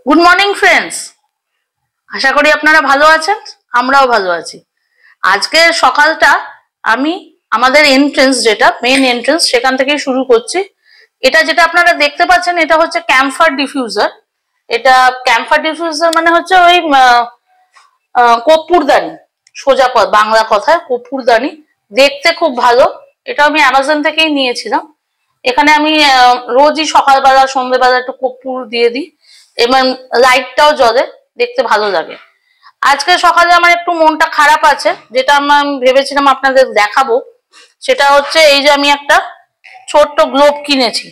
Good morning friends, আশা করি আপনারা ভালো আছেন। আমরাও ভালো আছি। আজকের সকালটা আমি আমাদের এন্ট্রেন্স, যেটা মেইন এন্ট্রেন্স, সেখান থেকেই শুরু করছি। এটা যেটা আপনারা দেখতে পাচ্ছেন, এটা হচ্ছে ক্যাম্ফার ডিফিউজার। এটা ক্যাম্ফার ডিফিউজার মানে হচ্ছে ওই কর্পূরদানি, সোজা বাংলা কথায় কর্পূরদানি। দেখতে খুব ভালো। এটা আমি অ্যামাজন থেকেই নিয়েছিলাম। এখানে আমি রোজই সকালবেলা সন্ধ্যেবেলা একটু কর্পূর দিয়ে দিই এবং লাইটটাও জ্বলে, দেখতে ভালো লাগে। আজকে সকালে আমার একটু মনটা খারাপ আছে, যেটা আমি ভেবেছিলাম আপনাদের দেখাবো। সেটা হচ্ছে এই যে আমি একটা ছোট্ট গ্লোব কিনেছি।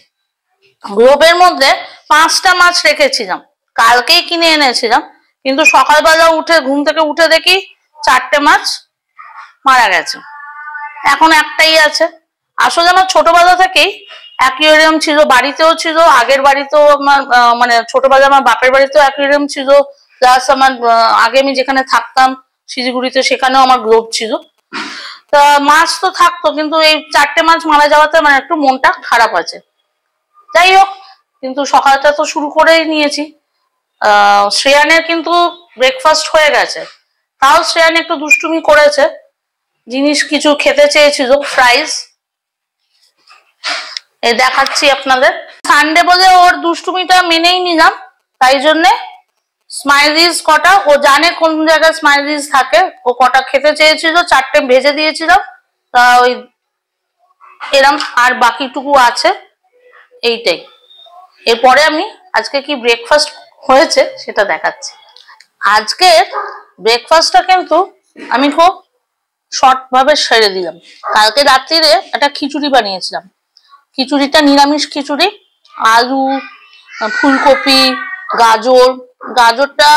গ্লোবের মধ্যে 5টা মাছ রেখেছিলাম, কালকেই কিনে এনেছিলাম, কিন্তু সকালবেলা উঠে ঘুম থেকে উঠে দেখি 4টে মাছ মারা গেছে, এখন একটাই আছে। আসলে আমার ছোটবেলা থেকেই অ্যাকুয়ারিয়াম ছিল, বাড়িতেও ছিল, আগের বাড়িতেও আমার মানে ছোটবেলা আমার বাপের বাড়িতেও অ্যাকুয়ারিয়াম ছিল, প্লাস আমার আগে আমি যেখানে থাকতাম শিলিগুড়িতে, সেখানেও আমার গ্লোব ছিল। তা মাছ তো থাকতো, কিন্তু এই 4টে মাছ মারা যাওয়াতে আমার একটু মনটা খারাপ আছে। যাই হোক, কিন্তু সকালটা তো শুরু করেই নিয়েছি। শ্রেয়ানের কিন্তু ব্রেকফাস্ট হয়ে গেছে, তাও শ্রেয়ান একটু দুষ্টুমি করেছে, জিনিস কিছু খেতে চেয়েছিল, ফ্রাইজ। এই দেখাচ্ছি আপনাদের। সানডে বলে ওর দুষ্টুমিটা মেনেই নিলাম, তাই জন্যে স্মাইলিজ কটা, ও জানে কোন জায়গায় স্মাইলিজ থাকে, ও কটা খেতে চেয়েছিল, 4টে ভেজে দিয়েছিলাম। তা ওই এরম আর বাকিটুকু আছে, এইটাই। এরপরে আমি আজকে কি ব্রেকফাস্ট হয়েছে সেটা দেখাচ্ছি। আজকের ব্রেকফাস্টটা কিন্তু আমি খুব শর্ট ভাবে সেরে দিলাম। কালকে রাত্রিরে একটা খিচুড়ি বানিয়েছিলাম। খিচুড়িটা নিরামিষ খিচুড়ি, আলু, ফুলকপি, গাজর, গাজরটা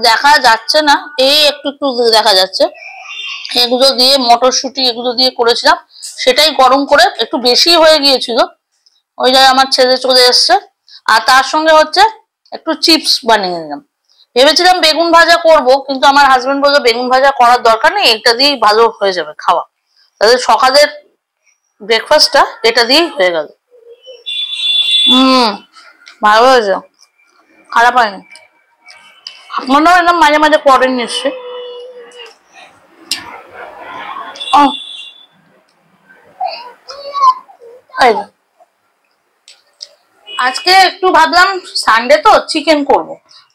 দেখা যাচ্ছে না, এই একটু একটু দেখা যাচ্ছে, এগুলো দিয়ে মটরশুঁটি এগুলো দিয়ে করেছিলাম। সেটাই গরম করে একটু বেশি হয়ে গিয়েছিল, ওই জায়গায় আমার ছেলে চলে এসছে। আর তার সঙ্গে হচ্ছে একটু চিপস বানিয়ে নিলাম। ভেবেছিলাম বেগুন ভাজা করব, কিন্তু আমার হাজবেন্ড বললো বেগুন ভাজা করার দরকার নেই, এটা দিয়েই ভালো হয়ে যাবে খাওয়া। তাহলে সকালের ব্রেকফাস্টটা এটা দিয়েই হয়ে গেল। ভালো হয়েছে, খারাপ হয়নি। আপনারাও এরকম মাঝে মাঝে করেন নিশ্চয়ই। আজকে একটু ভাবলাম সানডে তো চিকেন করব,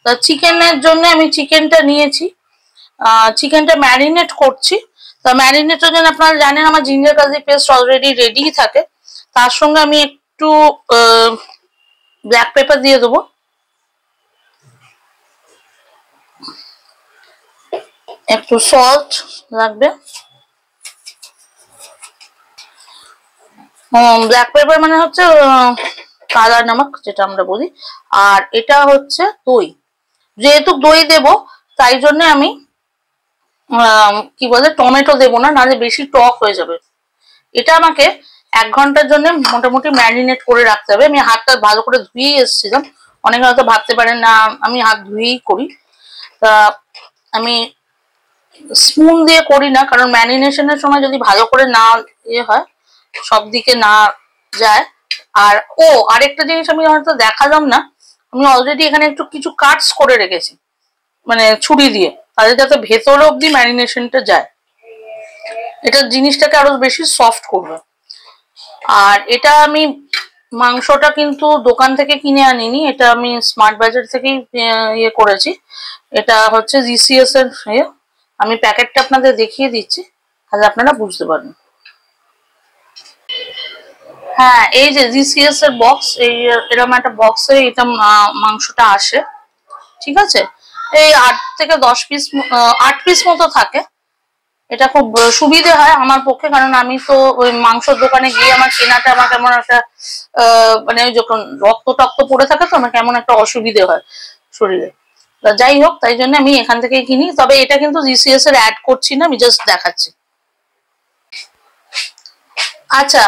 তা চিকেনের জন্য আমি চিকেনটা নিয়েছি। চিকেনটা ম্যারিনেট করছি। তা ম্যারিনেটের জন্য আপনারা জানেন আমার ginger garlic paste already ready থাকে। তার সঙ্গে আমি একটু ব্ল্যাক পেপার দিয়ে দেবো, একটু সল্ট লাগবে। ব্ল্যাক পেপার মানে হচ্ছে কালা নমক যেটা আমরা বলি। আর এটা হচ্ছে দই, যেহেতু দই দেব তাই জন্য আমি কি বলে টমেটো দেবো না, নাহলে বেশি টক হয়ে যাবে। এটা আমাকে 1 ঘন্টার জন্য মোটামুটি ম্যারিনেট করে রাখতে হবে। আমি হাতটা ভালো করে ধুয়ে এসেছিলাম, অনেকে হয়তো ভাবতে পারেন না আমি হাত ধুয়েই করি। তা আমি স্পুন দিয়ে করি না, কারণ ম্যারিনেশনের সময় যদি ভালো করে না হয়, সব দিকে না যায়। আর আরেকটা জিনিস আমি হয়তো দেখালাম না, আমি অলরেডি এখানে একটু কিছু কাটস করে রেখেছি, মানে ছুরি দিয়ে, তাহলে যাতে ভেতর অব্দি ম্যারিনেশনটা যায়, এটা জিনিসটাকে আরো বেশি সফট করবে। আর এটা আমি মাংসটা কিন্তু দোকান থেকে কিনে আনিনি, এটা আমি স্মার্ট বাজার থেকেই ইয়ে করেছি। এটা হচ্ছে জিসিএস এর ইয়ে, আমি প্যাকেটটা আপনাদের দেখিয়ে দিচ্ছি, তাহলে আপনারা বুঝতে পারবেন। হ্যাঁ, এই যে জিসিএস এর বক্স, এই এরকম একটা বক্সে এটা মাংসটা আসে, ঠিক আছে। এই 8 থেকে 10 পিস, 8 পিস মতো থাকে। এটা খুব সুবিধে হয় আমার পক্ষে, কারণ আমি তো ওই মাংসের দোকানে গিয়ে আমার কেনাটা আমার কেমন একটা মানে যখন রক্ত টক্ত পড়ে থাকে তো আমার কেমন একটা অসুবিধে হয় শরীরে। যাই হোক, তাই জন্য আমি এখান থেকেই কিনি। তবে এটা কিন্তু জিসিএস এর অ্যাড করছি না, আমি জাস্ট দেখাচ্ছি। আচ্ছা,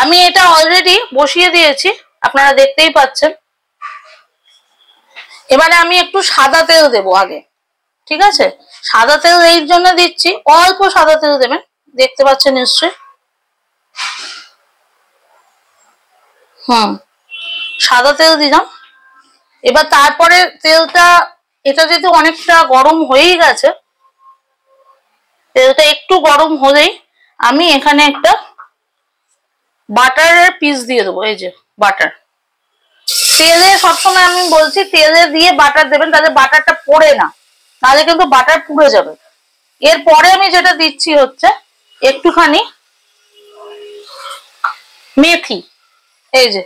আমি এটা অলরেডি বসিয়ে দিয়েছি, আপনারা দেখতেই পাচ্ছেন। এবারে আমি একটু সাদা তেল দেবো আগে, ঠিক আছে। সাদা তেল এই জন্য দিচ্ছি, অল্প সাদা তেল দেবেন, দেখতে পাচ্ছেন নিশ্চয়ই। সাদা তেল দিলাম। এবার তারপরে তেলটা, এটা যেহেতু অনেকটা গরম হয়েই গেছে, তেলটা একটু গরম হলেই আমি এখানে একটা বাটারের পিস দিয়ে দেবো। এই যে বাটার, তেলে সবসময় আমি বলছি তেলে দিয়ে বাটার দেবেন, তাহলে বাটারটা পড়ে না, তাহলে কিন্তু বাটার পুড়ে যাবে। এরপরে আমি যেটা দিচ্ছি হচ্ছে একটুখানি মেথি। এই যে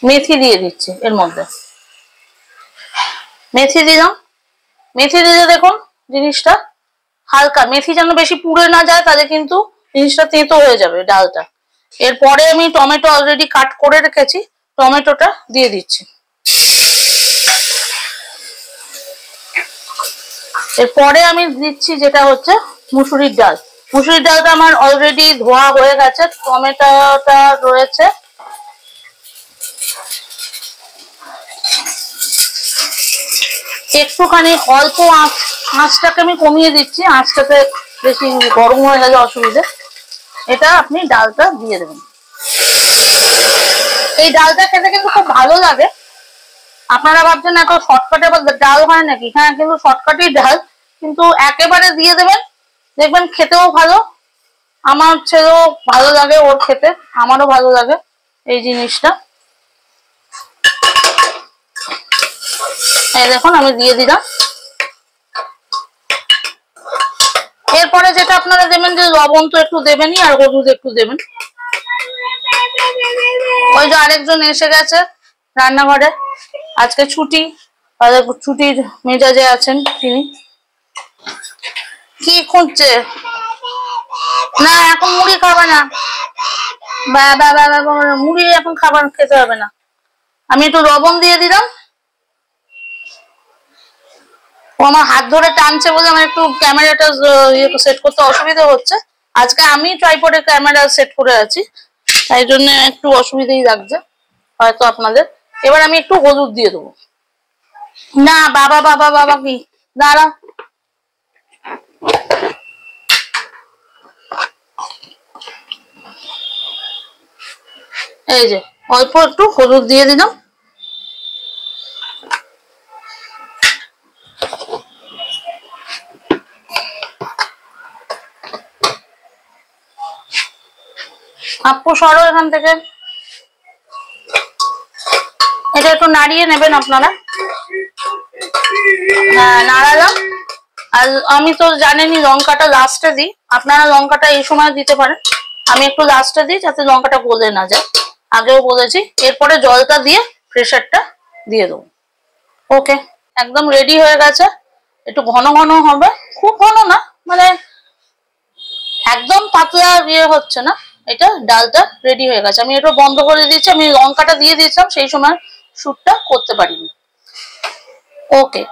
মেথি দিয়ে দিচ্ছি এর মধ্যে, মেথি দিলাম। মেথি দিলে দেখুন জিনিসটা হালকা, মেথি যেন বেশি পুড়ে না যায়, তাহলে কিন্তু জিনিসটা তেঁতো হয়ে যাবে ডালটা। এরপরে আমি টমেটো অলরেডি কাট করে রেখেছি, টমেটোটা দিয়ে দিচ্ছি। এরপরে আমি দিচ্ছি যেটা হচ্ছে মুসুরির ডাল। মুসুরির ডালটা আমার অলরেডি ধোয়া হয়ে গেছে, টমেটোটা রয়েছে। একটুখানি অল্প আঁচটাকে আমি কমিয়ে দিচ্ছি, আঁচটাতে বেশি গরম হয়ে গেলে অসুবিধে। এটা আপনি ডালটা দিয়ে দেবেন। এই ডালটা খেতে কিন্তু খুব ভালো লাগে। আপনারা ভাবছেন এত শর্টকাটে ডাল হয় নাকি? হ্যাঁ, কিন্তু শর্টকাটেই ডাল, কিন্তু একেবারে দিয়ে দেবেন, দেখবেন খেতেও ভালো। আমার ছেলেও ভালো লাগে ওর খেতে, আমারও ভালো লাগে এই জিনিসটা। এই দেখুন আমি দিয়ে দিলাম। এরপরে যেটা আপনারা দেবেন, যে লবণ তো একটু দেবেনই, আর হলুদ একটু দেবেন। ওই যে আরেকজন এসে গেছে রান্নাঘরে, আজকে ছুটি, ছুটির মেজাজে আছেন তিনি। কি খুঁজছে? না এখন মুড়ি খাবে না, মুড়ি এখন খাবার খেতে হবে না। আমি একটু লবণ দিয়ে দিলাম। ও আমার হাত ধরে টানছে বলে আমার একটু ক্যামেরাটা সেট করতে অসুবিধা হচ্ছে। আজকে আমি ট্রাইপডে ক্যামেরা সেট করে আছি, তাই জন্য একটু অসুবিধাই লাগছে হয়তো আপনাদের। এবার আমি একটু হলুদ দিয়ে দেবো। না বাবা বাবা বাবা কি দাঁড়া, এই যে অল্প একটু হলুদ দিয়ে দিলাম। আপু সরো এখান থেকে, এটা একটু নাড়িয়ে নেবেন আপনারা। নাড়ালাম। আর আমি তো জানেনই লঙ্কাটা লাস্টে দিই, আপনারা লঙ্কাটা এই সময় দিতে পারেন, আমি একটু লাস্টে দিই যাতে লঙ্কাটা গলে না যায়, আগেও বলেছি। এরপরে জলটা দিয়ে প্রেসারটা দিয়ে দেবো। ওকে, একদম রেডি হয়ে গেছে। একটু ঘন ঘন হবে, খুব ঘন না, মানে একদম পাতলা ইয়ে হচ্ছে না। এটা ডালটা রেডি হয়ে গেছে, আমি এটা বন্ধ করে দিচ্ছি। আমি লঙ্কাটা দিয়ে দিয়েছিলাম, সেই সময় শ্যুটটা করতে পারিনি। ওকে।